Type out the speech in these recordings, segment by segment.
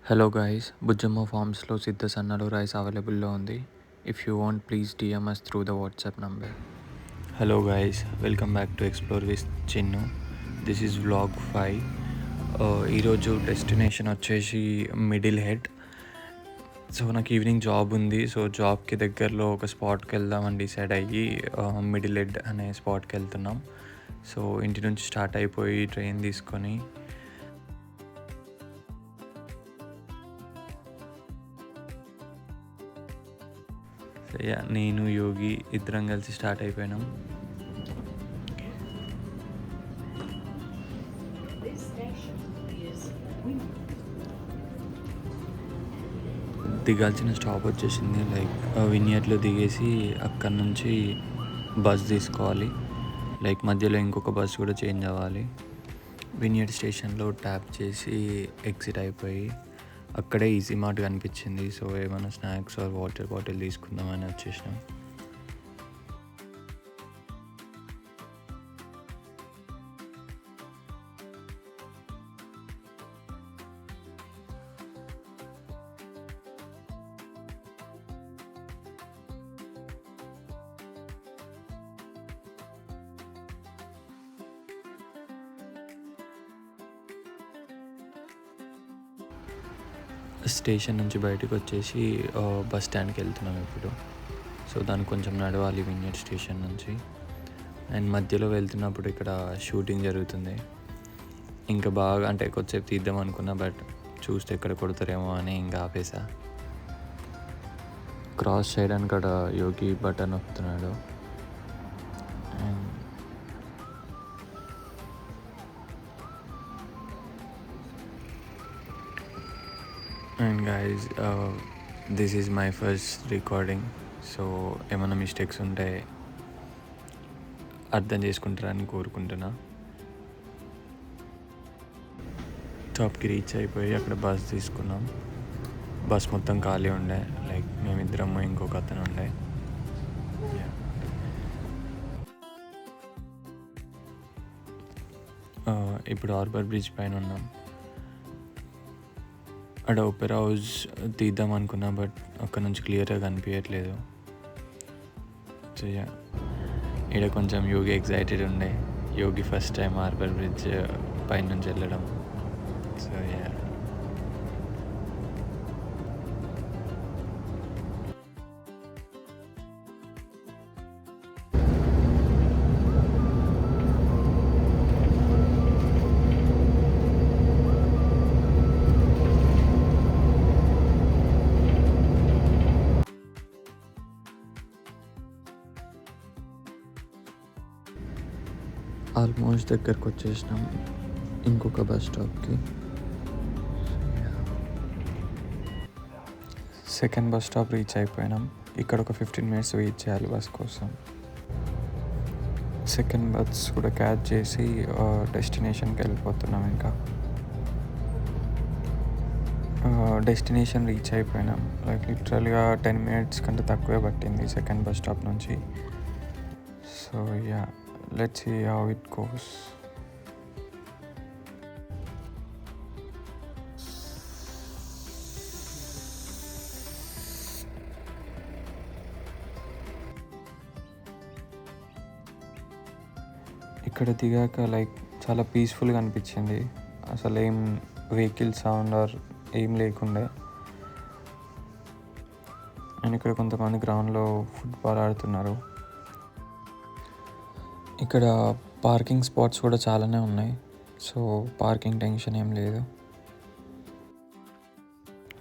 Hello guys, Bujjamma ఫార్మ్స్లో సిద్ధ సన్నలు rice అవైలబుల్లో ఉంది. If you want please DM us through the WhatsApp number. Hello guys, welcome back to explore with Chinnu. This is vlog 5. ఈరోజు destination వచ్చేసి middle head. So నాకు evening job ఉంది. So జాబ్కి దగ్గరలో ఒక స్పాట్కి వెళ్దామని డిసైడ్ అయ్యి మిడిల్ హెడ్ అనే స్పాట్కి వెళ్తున్నాం. సో ఇంటి నుంచి స్టార్ట్ అయిపోయి ట్రైన్ తీసుకొని నేను యోగి ఇద్దరం కలిసి స్టార్ట్ అయిపోయినాం. దిగాల్సిన స్టాప్ వచ్చేసింది. లైక్ వినియర్లో దిగేసి అక్కడ నుంచి బస్ తీసుకోవాలి. లైక్ మధ్యలో ఇంకొక బస్ కూడా చేంజ్ అవ్వాలి. వినియర్ స్టేషన్లో ట్యాప్ చేసి ఎగ్జిట్ అయిపోయి అక్కడే ఈజీ మార్ట్ కనిపించింది. సో ఏమైనా స్నాక్స్ ఆర్ వాటర్ బాటిల్ తీసుకుందామని వచ్చేసినాం. స్టేషన్ నుంచి బయటకు వచ్చేసి బస్ స్టాండ్కి వెళ్తున్నాం ఇప్పుడు. సో దానికి కొంచెం నడవాలి వినియర్ స్టేషన్ నుంచి. అండ్ మధ్యలో వెళ్తున్నప్పుడు ఇక్కడ షూటింగ్ జరుగుతుంది. ఇంకా బాగా అంటే కొద్దిసేపు తీద్దాం అనుకున్నా, బట్ చూస్తే ఎక్కడ కొడతారేమో అని ఇంకా ఆపేసా. క్రాస్ చేయడానికి అక్కడ యోగి బటన్ నొక్కుతున్నాడు. And guys, this is my first recording. So ఏమైనా మిస్టేక్స్ ఉంటే అర్థం చేసుకుంటారని కోరుకుంటున్నా. టాప్కి రీచ్ అయిపోయి అక్కడ బస్ తీసుకున్నాం. బస్ మొత్తం ఖాళీ ఉండే. లైక్ మేమిద్దరము ఇంకొక అతను ఉండే. ఇప్పుడు హార్బర్ బ్రిడ్జ్ పైన ఉన్నాం. అక్కడ ఓపెరా హౌస్ తీద్దాం అనుకున్నా, బట్ అక్కడ నుంచి క్లియర్గా కనిపించట్లేదు. సో ఇక్కడ కొంచెం యోగి ఎగ్జైటెడ్ ఉండే. Yogi first time harbour bridge పైన నుంచి వెళ్ళడం. సో ఆల్మోస్ట్ దగ్గరకు వచ్చేసినాం ఇంకొక బస్ స్టాప్కి. సెకండ్ బస్ స్టాప్ రీచ్ అయిపోయినాం. ఇక్కడ ఒక 15 minutes వెయిట్ చేయాలి బస్ కోసం. సెకండ్ బస్ కూడా క్యాచ్ చేసి డెస్టినేషన్కి వెళ్ళిపోతున్నాం. ఇంకా డెస్టినేషన్ రీచ్ అయిపోయినాం. లైక్ లిటరల్గా 10 minutes కంటే తక్కువే పట్టింది సెకండ్ బస్ స్టాప్ నుంచి. So let's see how it goes. ఇక్కడ దిగాక లైక్ చాలా పీస్ఫుల్గా అనిపించింది. అసలు ఏం వెహికల్ సౌండ్ ఆర్ ఏం లేకుండే. అండ్ ఇక్కడ కొంతమంది గ్రౌండ్లో ఫుట్బాల్ ఆడుతున్నారు. ఇక్కడ పార్కింగ్ స్పాట్స్ కూడా చాలానే ఉన్నాయి. సో పార్కింగ్ టెన్షన్ ఏం లేదు.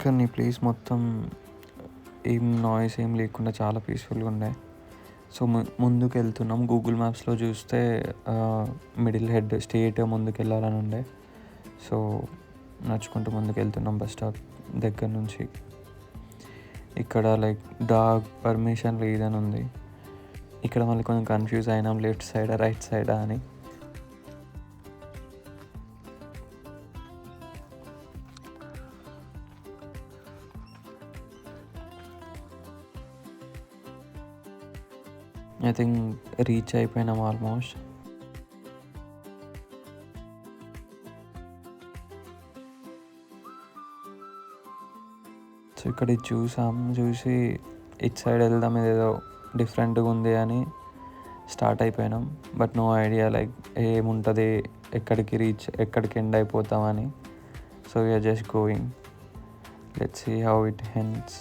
కానీ ప్లేస్ మొత్తం ఏం నాయిస్ ఏం లేకుండా చాలా పీస్ఫుల్గా ఉన్నాయి. సో ముందుకు వెళ్తున్నాం. గూగుల్ మ్యాప్స్లో చూస్తే మిడిల్ హెడ్ స్ట్రెయిట్ ముందుకు వెళ్ళాలని ఉండే. సో నడుచుకుంటూ ముందుకు వెళ్తున్నాం బస్ స్టాప్ దగ్గర నుంచి. ఇక్కడ లైక్ డాగ్ పర్మిషన్ లేదని ఉంది. ఇక్కడ మళ్ళీ కొంచెం కన్ఫ్యూజ్ అయినాం, లెఫ్ట్ సైడా రైట్ సైడా అని. ఐ థింక్ రీచ్ అయిపోయినాం ఆల్మోస్ట్. సో ఇక్కడ ఇది చూసి ఇటు సైడ్ వెళ్దాం, ఇదేదో డిఫరెంట్గా ఉంది అని స్టార్ట్ అయిపోయినాం. బట్ నో ఐడియా లైక్ ఏముంటుంది, ఎక్కడికి ఎండ్ అయిపోతామని. So we're just going, let's see how it ends.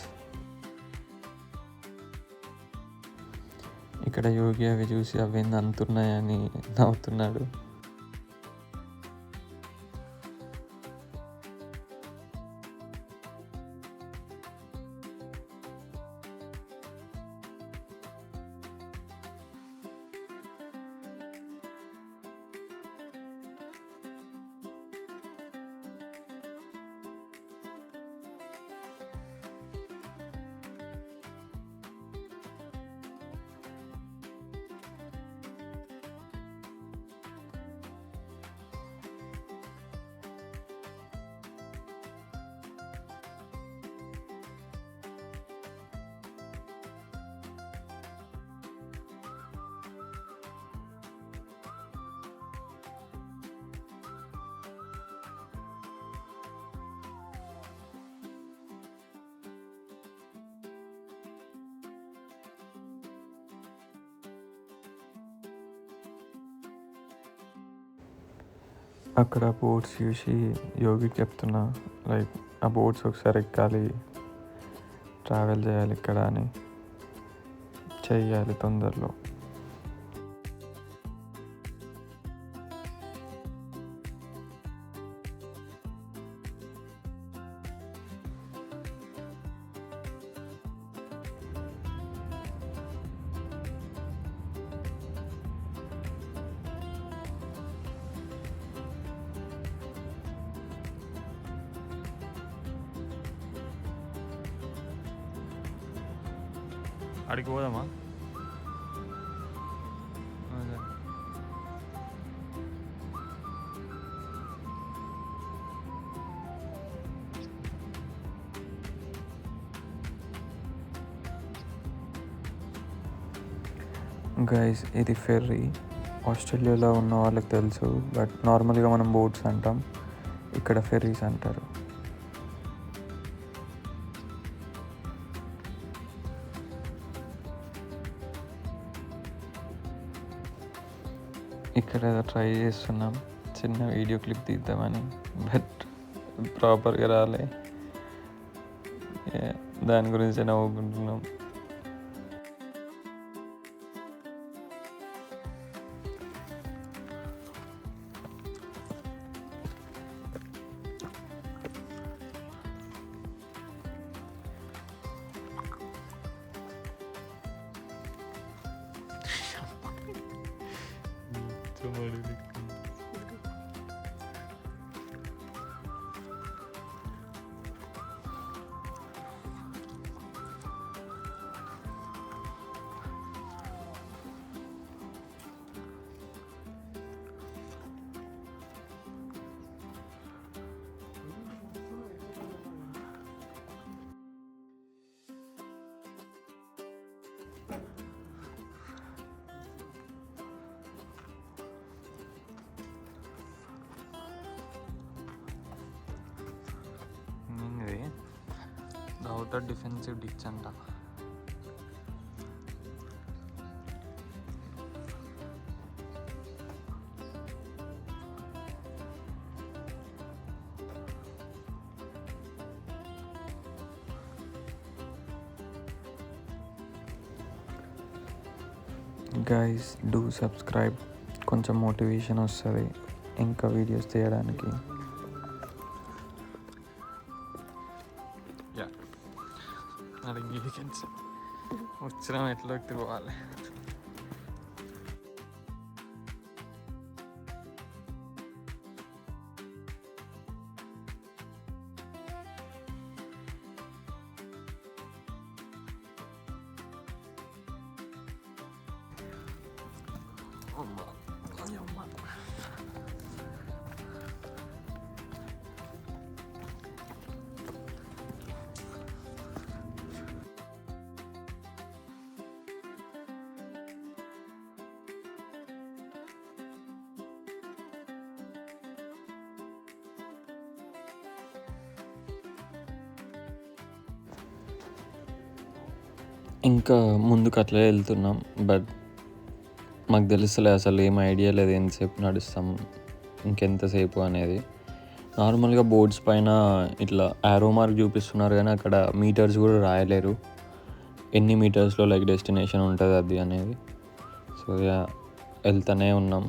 ఇక్కడ యోగి అవి చూసి అవి అంతున్నాయని నవ్వుతున్నాడు. అక్కడ బోట్స్ చూసి యోగికి చెప్తున్నా లైక్ ఆ బోట్స్ ఒకసారి ఎక్కాలి, ట్రావెల్ చేయాలి ఇక్కడ అని, చెయ్యాలి తొందరలో. అడిగి పోదామా? గైస్ ఇది ఫెర్రీ. ఆస్ట్రేలియాలో ఉన్న వాళ్ళకి తెలుసు, బట్ నార్మల్గా మనం బోట్స్ అంటాం, ఇక్కడ ఫెర్రీస్ అంటారు. ఇక్కడ ట్రై చేస్తున్నాం చిన్న వీడియో క్లిప్ తీద్దామని, బట్ ప్రాపర్గా రాలే, దాని గురించి నవ్వుకుంటున్నాం. అవుటర్ డిఫెన్సివ్ డిచ్ అంట. గైస్ డూ సబ్స్క్రైబ్, కొంచెం మోటివేషన్ వస్తుంది ఇంకా వీడియోస్ తీయడానికి. వచ్చిన ఎట్లోకి తిరగాలి. ఇంకా ముందుకు అట్లే వెళ్తున్నాం. బట్ మాకు తెలుస్తలే, అసలు ఏం ఐడియా లేదు ఎంతసేపు నడుస్తాం, ఇంకెంతసేపు అనేది. నార్మల్గా బోర్డ్స్ పైన ఇట్లా యారో మార్క్ చూపిస్తున్నారు, కానీ అక్కడ మీటర్స్ కూడా రాయలేరు, ఎన్ని మీటర్స్లో లైక్ డెస్టినేషన్ ఉంటుంది అది అనేది. సో వెళ్తూనే ఉన్నాం.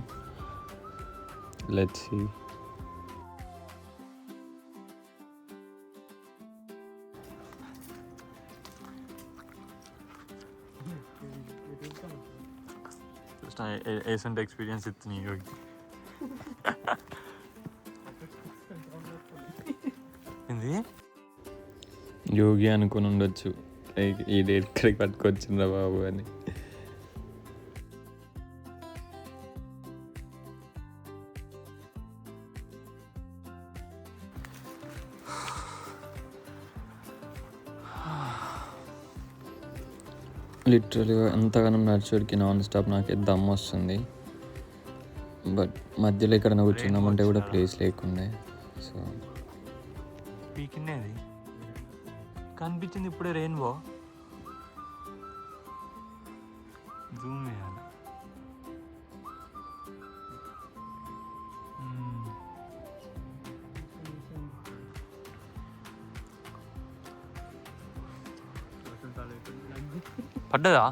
Let's see. ఏసెంట్ ఎక్స్పీరియన్స్ ఇస్తుంది యోగి. ఏంది యోగి అనుకుని ఉండొచ్చు, లైక్ ఈ డేట్ ఇక్కడికి పట్టుకొచ్చిండ్రా బాబు అని. లిటరల్గా ఎంతగానో నడిచేడికి నాన్ స్టాప్ నాకే దమ్ వస్తుంది. బట్ మధ్యలో ఎక్కడైనా కూర్చుందామంటే కూడా ప్లేస్ లేకుండే. సో పీకిండేది కనిపించింది ఇప్పుడే రెయిన్బో. జూమ్ చేయాలి. పడ్డదా?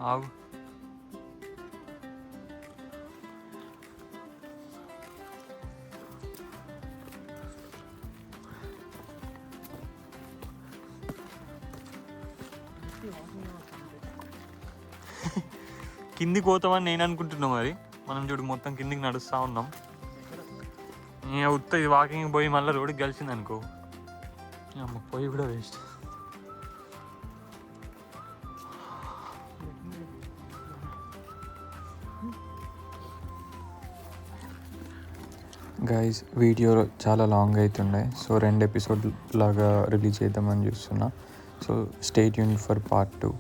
ఆగు. కిందికి పోతామని నేను అనుకుంటున్నా. మరి మనం చూడు మొత్తం కిందికి నడుస్తూ ఉన్నాం. ఉత్త ఇది వాకింగ్ పోయి మళ్ళీ రోడ్డుకి కలిసింది అనుకో, పోయి కూడా వేస్ట్. గైస్ వీడియో చాలా లాంగ్ అవుతుండే, సో 2 ఎపిసోడ్ లాగా రిలీజ్ చేద్దామని చూస్తున్నా. So stay tuned for part 2.